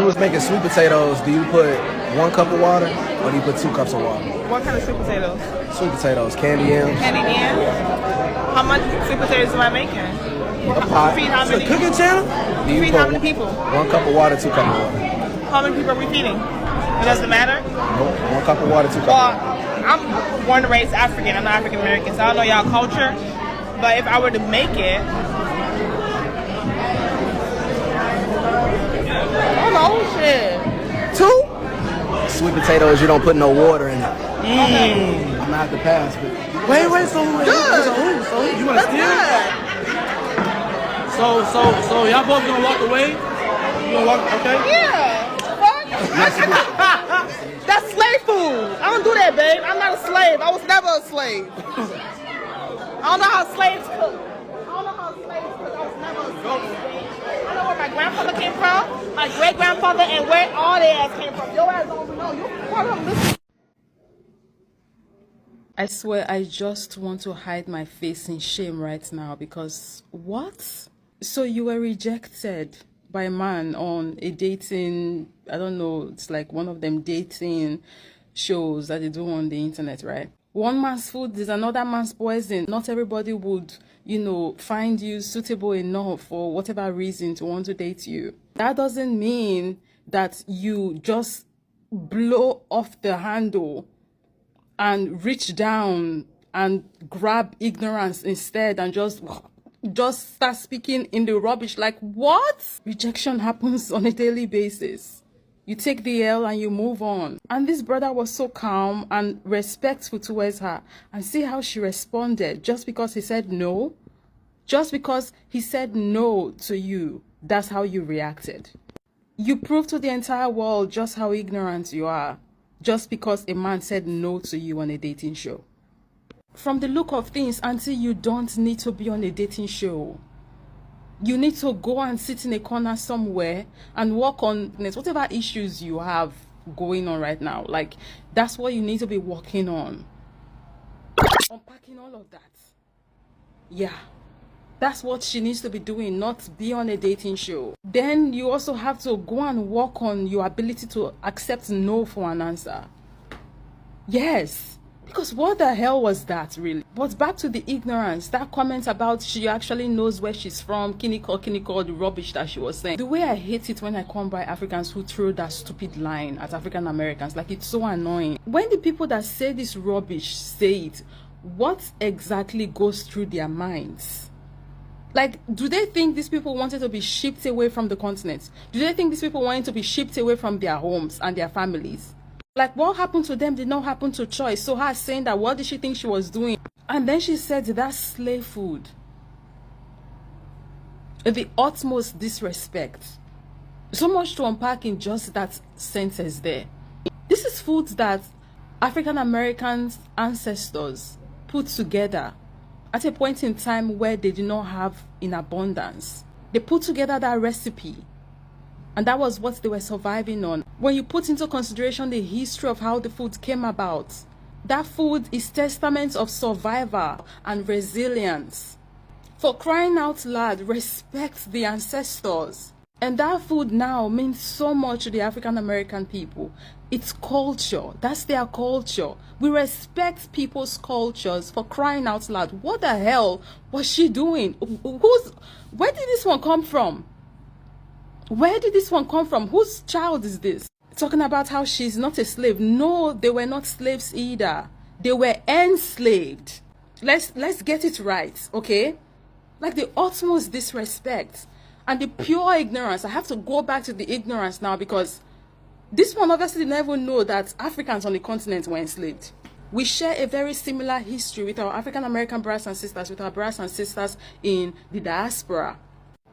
you was making sweet potatoes, do you put 1 cup of water or do you put 2 cups of water? What kind of sweet potatoes? Sweet potatoes, candy yams. Candy yams? How much sweet potatoes am I making? A pot. Feed how It's many? a cooking channel? Do you Feed put how many people? 1 cup of water, 2 cup of water. How many people are we feeding? It doesn't matter? Nope. 1 cup of water, 2 cups of Well, water. I'm born and raised African. I'm not African American, so I don't know y'all culture. But if I were to make it, I don't know, shit. 2? Sweet potatoes, you don't put no water in it. Okay. I'm gonna have to pass. But wait, so you wanna steal? So y'all both gonna walk away? You gonna walk? Okay. Yeah. What? That's slave food. I don't do that, babe. I'm not a slave. I was never a slave. I don't know how slaves cook. I was never a slave. I know where my grandfather came from, my great grandfather, and where all their ass came from. Your ass don't know. You want to listen. I swear I just want to hide my face in shame right now because what? So you were rejected by a man on a dating, I don't know, it's like one of them dating shows that they do on the internet, right? One man's food is another man's poison. Not everybody would, find you suitable enough for whatever reason to want to date you. That doesn't mean that you just blow off the handle and reach down and grab ignorance instead and just start speaking in the rubbish. Like, what? Rejection happens on a daily basis. You take the L and you move on. And this brother was so calm and respectful towards her. And see how she responded just because he said no. Just because he said no to you, that's how you reacted. You proved to the entire world just how ignorant you are. Just because a man said no to you on a dating show. From the look of things, auntie, you don't need to be on a dating show. You need to go and sit in a corner somewhere and work on whatever issues you have going on right now. Like, that's what you need to be working on. Unpacking all of that. Yeah. That's what she needs to be doing, not be on a dating show. Then you also have to go and work on your ability to accept no for an answer. Yes. Because what the hell was that, really? But back to the ignorance, that comment about she actually knows where she's from, kiniko, the rubbish that she was saying. The way I hate it when I come by Africans who throw that stupid line at African Americans, like, it's so annoying. When the people that say this rubbish say it, what exactly goes through their minds? Like, do they think these people wanted to be shipped away from the continent? Do they think these people wanted to be shipped away from their homes and their families? Like, what happened to them did not happen to Choice. So her saying that, what did she think she was doing? And then she said, that's slave food. The utmost disrespect. So much to unpack in just that sentence there. This is food that African Americans' ancestors put together at a point in time where they did not have in abundance. They put together that recipe. And that was what they were surviving on. When you put into consideration the history of how the food came about, that food is testament of survival and resilience. For crying out loud, respect the ancestors. And that food now means so much to the African American people. It's culture. That's their culture. We respect people's cultures, for crying out loud. What the hell was she doing? Where did this one come from? Where did this one come from? Whose child is this? Talking about how she's not a slave. No, they were not slaves either. They were enslaved. Let's get it right, okay? Like, the utmost disrespect and the pure ignorance. I have to go back to the ignorance now, because this one obviously never know that Africans on the continent were enslaved. We share a very similar history with our African American brothers and sisters, with our brothers and sisters in the diaspora.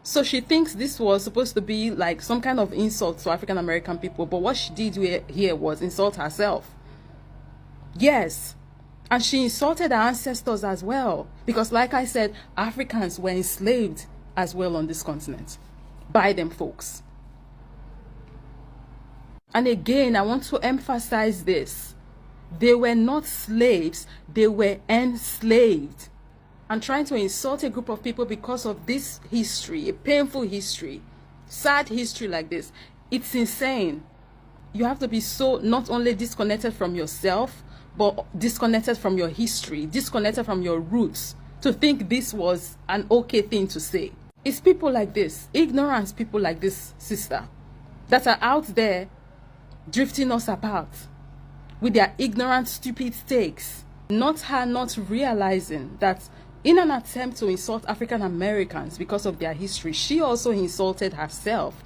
So she thinks this was supposed to be like some kind of insult to African American people, but what she did here was insult herself. Yes. And she insulted her ancestors as well, because like I said, Africans were enslaved as well on this continent by them folks. And again, I want to emphasize this. They were not slaves, they were enslaved. And trying to insult a group of people because of this history, a painful history, sad history like this, It's insane. You have to be so not only disconnected from yourself, but disconnected from your history, disconnected from your roots, to think this was an okay thing to say. It's people like this, ignorant people like this sister, that are out there drifting us apart with their ignorant, stupid takes. Not her not realizing that in an attempt to insult African Americans because of their history, she also insulted herself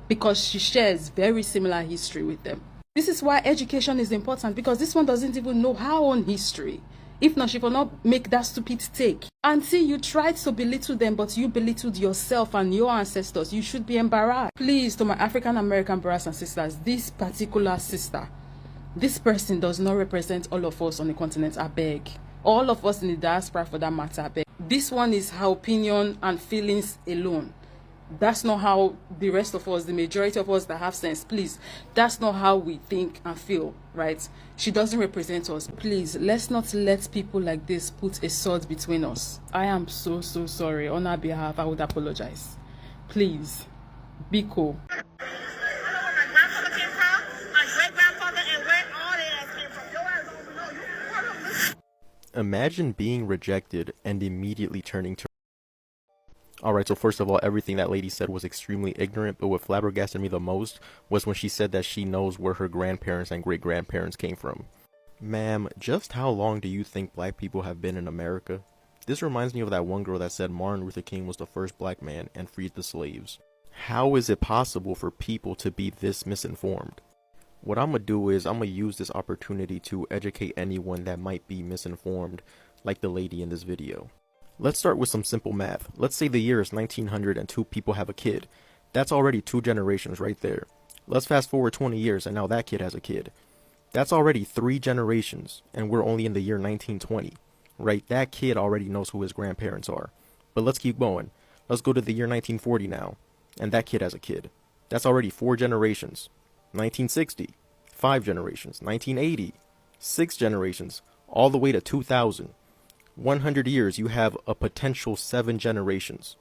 because she shares very similar history with them. This is why education is important, because this one doesn't even know her own history. If not, she will not make that stupid take. Until you tried to belittle them, but you belittled yourself and your ancestors, you should be embarrassed. Please, to my African American brothers and sisters, this particular sister, this person does not represent all of us on the continent, I beg. All of us in the diaspora for that matter, I beg. This one is her opinion and feelings alone. That's not how the rest of us, the majority of us that have sense, please, that's not how we think and feel, right? She doesn't represent us. Please, let's not let people like this put a sword between us. I am so sorry. On her behalf, I would apologize. Please, be cool. I know where my grandfather came from, my great-grandfather, and where all their ass came from. Your ass don't know. You part of this. Imagine being rejected and immediately turning to... Alright, so first of all, everything that lady said was extremely ignorant, but what flabbergasted me the most was when she said that she knows where her grandparents and great-grandparents came from. Ma'am, just how long do you think black people have been in America? This reminds me of that one girl that said Martin Luther King was the first black man and freed the slaves. How is it possible for people to be this misinformed? What I'm gonna do is I'm gonna use this opportunity to educate anyone that might be misinformed, like the lady in this video. Let's start with some simple math. Let's say the year is 1900 and 2 people have a kid. That's already 2 generations right there. Let's fast forward 20 years and now that kid has a kid. That's already 3 generations, and we're only in the year 1920, right? That kid already knows who his grandparents are. But let's keep going. Let's go to the year 1940 now, and that kid has a kid. That's already 4 generations. 1960, 5 generations. 1980, 6 generations, all the way to 2000. 100 years, you have a potential 7 generations.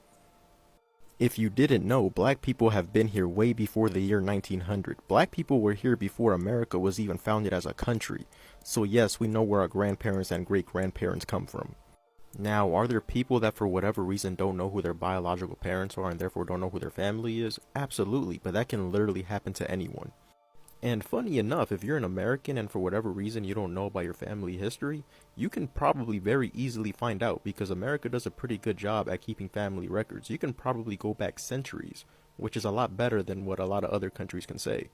If you didn't know, black people have been here way before the year 1900. Black people were here before America was even founded as a country. So yes, we know where our grandparents and great-grandparents come from. Now, are there people that for whatever reason don't know who their biological parents are and therefore don't know who their family is? Absolutely, but that can literally happen to anyone. And funny enough, if you're an American and for whatever reason you don't know about your family history, you can probably very easily find out, because America does a pretty good job at keeping family records. You can probably go back centuries, which is a lot better than what a lot of other countries can say.